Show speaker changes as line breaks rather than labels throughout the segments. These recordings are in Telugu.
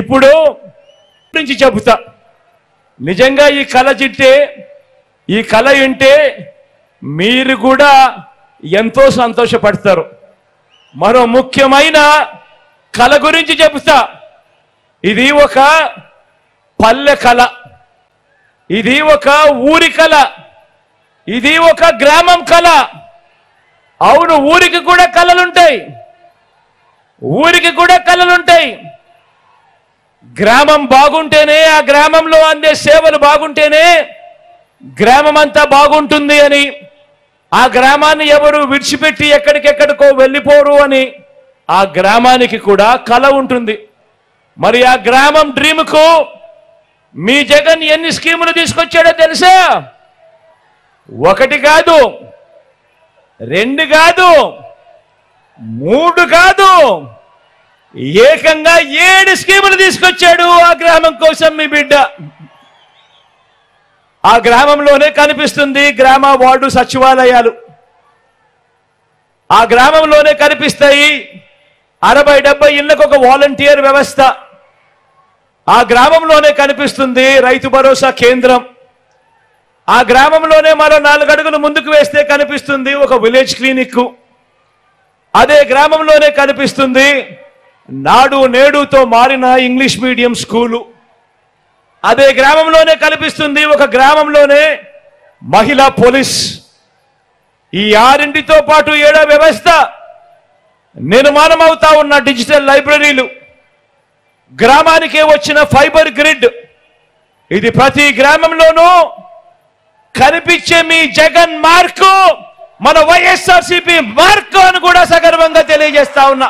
ఇప్పుడు నుంచి చెబుతా, నిజంగా ఈ కళ జిట్టే, ఈ కళ వింటే మీరు కూడా ఎంతో సంతోషపడతారు. మరో ముఖ్యమైన కళ గురించి చెబుతా. ఇది ఒక పల్లె కళ, ఇది ఒక ఊరి కళ, ఇది ఒక గ్రామం కళ. అవును, ఊరికి కూడా కళలుంటాయి, ఊరికి కూడా కళలుంటాయి. గ్రామం బాగుంటేనే, ఆ గ్రామంలో అందే సేవలు బాగుంటేనే గ్రామం అంతా బాగుంటుంది అని, ఆ గ్రామాన్ని ఎవరు విడిచిపెట్టి ఎక్కడికెక్కడికో వెళ్ళిపోరు అని ఆ గ్రామానికి కూడా కళ ఉంటుంది. మరి ఆ గ్రామం డ్రీమ్కు మీ జగన్ ఎన్ని స్కీములు తీసుకొచ్చాడో తెలుసా? 1 కాదు, 2 కాదు, 3 కాదు, ఏకంగా 7 స్కీములు తీసుకొచ్చాడు ఆ గ్రామం కోసం మీ బిడ్డ. ఆ గ్రామంలోనే కనిపిస్తుంది గ్రామ వార్డు సచివాలయాలు, ఆ గ్రామంలోనే కనిపిస్తాయి 60-70 ఇళ్లకు ఒక వాలంటీర్ వ్యవస్థ, ఆ గ్రామంలోనే కనిపిస్తుంది రైతు భరోసా కేంద్రం, ఆ గ్రామంలోనే మరో 4 అడుగులు ముందుకు వేస్తే కనిపిస్తుంది ఒక విలేజ్ క్లినిక్, అదే గ్రామంలోనే కనిపిస్తుంది నాడు నేడుతో మారిన ఇంగ్లీష్ మీడియం స్కూలు, అదే గ్రామంలోనే కనిపిస్తుంది ఒక గ్రామంలోనే మహిళా పోలీస్. ఈ 6తో పాటు 7వ వ్యవస్థ, నిర్మాణం అవుతా ఉన్న డిజిటల్ లైబ్రరీలు, గ్రామానికే వచ్చిన ఫైబర్ గ్రిడ్. ఇది ప్రతి గ్రామంలోనూ కనిపించే మీ జగన్ మార్కు మన వైఎస్ఆర్సీపీ మార్కు అని కూడా సగర్వంగా తెలియజేస్తా ఉన్నా.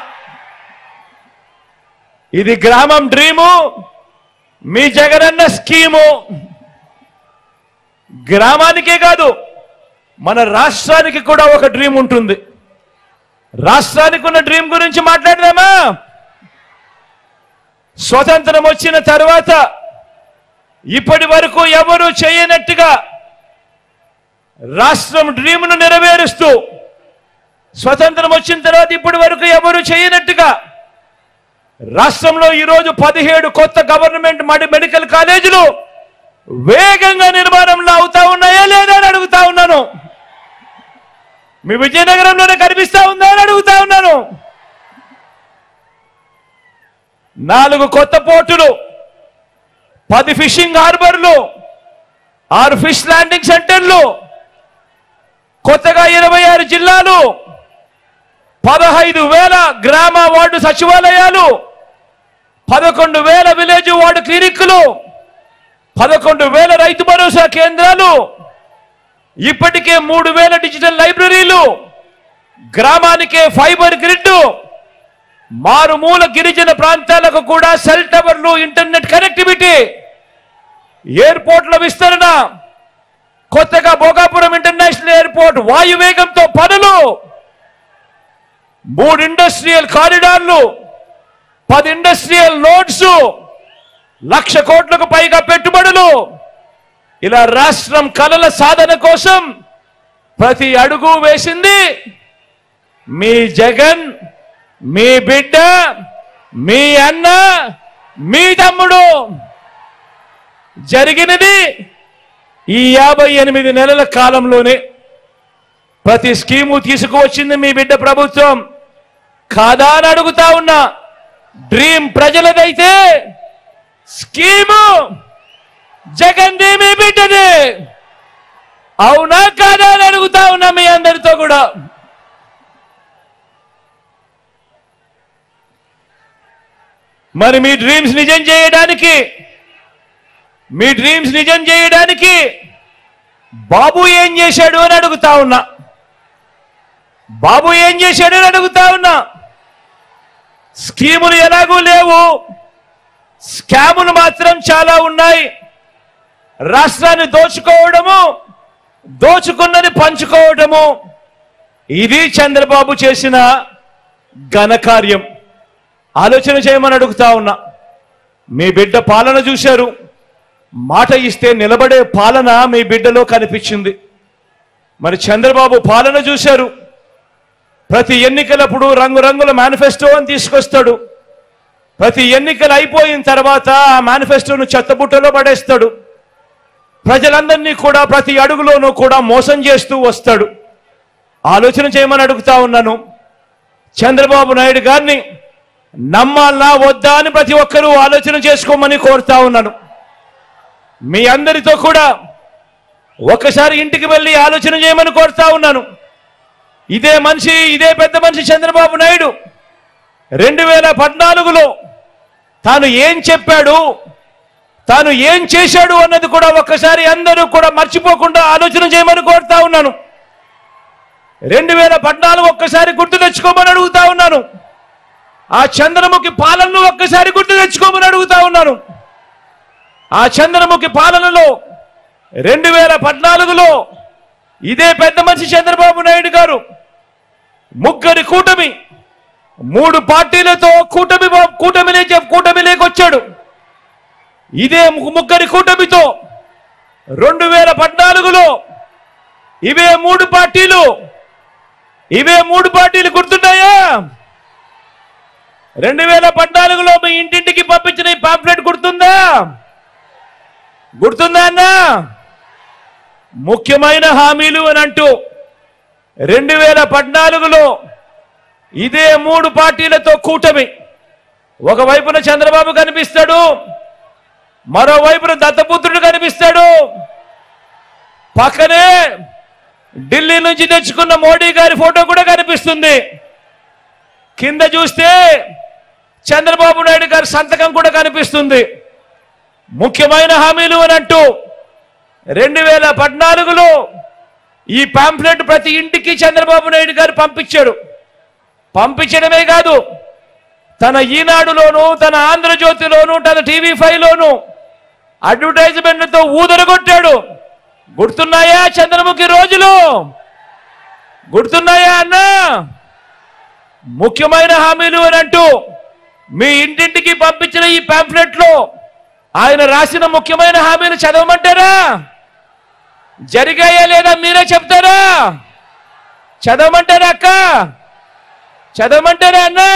ఇది గ్రామం డ్రీము, మీ జగనన్న స్కీము. గ్రామానికే కాదు, మన రాష్ట్రానికి కూడా ఒక డ్రీమ్ ఉంటుంది. రాష్ట్రానికి ఉన్న డ్రీమ్ గురించి మాట్లాడదామా? స్వతంత్రం వచ్చిన తర్వాత ఇప్పటి వరకు ఎవరు చేయనట్టుగా రాష్ట్రం డ్రీమ్ను నెరవేరుస్తూ, స్వతంత్రం వచ్చిన తర్వాత ఇప్పటి వరకు ఎవరు చేయనట్టుగా రాష్ట్రంలో ఈరోజు 17 కొత్త గవర్నమెంట్ మెడికల్ కాలేజీలు వేగంగా నిర్మాణంలో అవుతా ఉన్నాయా లేదా అని అడుగుతా ఉన్నాను. మీ విజయనగరంలోనే కనిపిస్తా ఉందా అని అడుగుతా ఉన్నాను. 4 కొత్త పోర్టులు, 10 ఫిషింగ్ హార్బర్లు, 6 ఫిష్ ల్యాండింగ్ సెంటర్లు, కొత్తగా 26 జిల్లాలు, 15,000 గ్రామ వార్డు సచివాలయాలు, 11,000 విలేజ్ వార్డు క్లినిక్లు, 11,000 రైతు భరోసా కేంద్రాలు, ఇప్పటికే 3,000 డిజిటల్ లైబ్రరీలు, గ్రామానికే ఫైబర్ గ్రిడ్, మారుమూల గిరిజన ప్రాంతాలకు కూడా సెల్ టవర్లు, ఇంటర్నెట్ కనెక్టివిటీ, ఎయిర్పోర్ట్ల విస్తరణ, కొత్తగా భోగాపురం ఇంటర్నేషనల్ ఎయిర్పోర్ట్ వాయువేగంతో పనులు, 3 ఇండస్ట్రియల్ కారిడార్లు, 10 ఇండస్ట్రియల్ నోడ్స్, 1,00,000 కోట్లకు పైగా పెట్టుబడులు. ఇలా రాష్ట్రం కలల సాధన కోసం ప్రతి అడుగు వేసింది మీ జగన్, మీ బిడ్డ, మీ అన్న, మీ తమ్ముడు. జరిగినది ఈ 58 నెలల కాలంలోనే. ప్రతి స్కీము తీసుకువచ్చింది మీ బిడ్డ ప్రభుత్వం కాదా అని అడుగుతా ఉన్నా. డ్రీమ్ ప్రజలదైతే స్కీము జగన్ ది మీ బిడ్డది. అవునా కాదా అని అడుగుతా ఉన్నా మీ అందరితో కూడా. మరి మీ డ్రీమ్స్ నిజం చేయడానికి బాబు ఏం చేశాడు అని అడుగుతా ఉన్నా. బాబు ఏం చేశాడు అని అడుగుతా ఉన్నా. స్కీములు ఎలాగూ లేవు, స్కాములు మాత్రం చాలా ఉన్నాయి. రాష్ట్రాన్ని దోచుకోవడము, దోచుకున్నది పంచుకోవడము, ఇది చంద్రబాబు చేసిన ఘనకార్యం. ఆలోచన చేయమని అడుగుతా ఉన్నా. మీ బిడ్డ పాలన చూశారు, మాట ఇస్తే నిలబడే పాలన మీ బిడ్డలో కనిపించింది. మరి చంద్రబాబు పాలన చూశారు, ప్రతి ఎన్నికలప్పుడు రంగురంగుల మేనిఫెస్టో అని తీసుకొస్తాడు. ప్రతి ఎన్నికలు అయిపోయిన తర్వాత ఆ మేనిఫెస్టోను చెత్తబుట్టలో పడేస్తాడు. ప్రజలందరినీ కూడా ప్రతి అడుగులోనూ కూడా మోసం చేస్తూ వస్తాడు. ఆలోచన చేయమని అడుగుతా ఉన్నాను. చంద్రబాబు నాయుడు గారిని నమ్మాలా వద్దా అని ప్రతి ఒక్కరూ ఆలోచన చేసుకోమని కోరుతా ఉన్నాను. మీ అందరితో కూడా ఒక్కసారి ఇంటికి వెళ్ళి ఆలోచన చేయమని కోరుతా ఉన్నాను. ఇదే పెద్ద మనిషి చంద్రబాబు నాయుడు 2014లో తాను ఏం చెప్పాడు, తాను ఏం చేశాడు అన్నది కూడా ఒక్కసారి అందరూ కూడా మర్చిపోకుండా ఆలోచన చేయమని కోరుతా ఉన్నాను. 2014 ఒక్కసారి గుర్తు తెచ్చుకోమని అడుగుతా ఉన్నాను. ఆ చంద్రముఖి పాలనను ఒక్కసారి గుర్తు తెచ్చుకోమని అడుగుతా ఉన్నాను. ఆ చంద్రముఖి పాలనలో 2014లో ఇదే పెద్ద మనిషి చంద్రబాబు నాయుడు గారు ముగ్గురి కూటమి 3 పార్టీలతో కూటమిలోకి వచ్చాడు. ఇదే ముగ్గురి కూటమితో 2014లో ఇవే మూడు పార్టీలు గుర్తున్నాయా? 2014లో మీ ఇంటింటికి పంపించిన ఈ పాంప్లెట్ గుర్తుందా అన్నా? ముఖ్యమైన హామీలు అని అంటూ 2014లో ఇదే 3 పార్టీలతో కూటమి, ఒకవైపున చంద్రబాబు కనిపిస్తాడు, మరోవైపున దత్తపుత్రుడు కనిపిస్తాడు, పక్కనే ఢిల్లీ నుంచి తెచ్చుకున్న మోడీ గారి ఫోటో కూడా కనిపిస్తుంది. కింద చూస్తే చంద్రబాబు నాయుడు గారి సంతకం కూడా కనిపిస్తుంది. ముఖ్యమైన హామీలు అని అంటూ 2014లో ఈ పాంప్లెట్ ప్రతి ఇంటికి చంద్రబాబు నాయుడు గారు పంపించడమే కాదు, తన ఈనాడులోను, తన ఆంధ్రజ్యోతిలోను, తన TV5లోను అడ్వర్టైజ్మెంట్లతో ఊదరగొట్టాడు. గుర్తున్నాయా చంద్రముఖి రోజులు? గుర్తున్నాయా అన్నా? ముఖ్యమైన హామీలు అని అంటూ మీ ఇంటింటికి పంపించిన ఈ పాంప్లెట్లో ఆయన రాసిన ముఖ్యమైన హామీలు చదవమంటారా? జరిగాయా లేదా మీరే చెప్తారా? చదవమంటారా అక్క? చదవమంటారా అన్నా?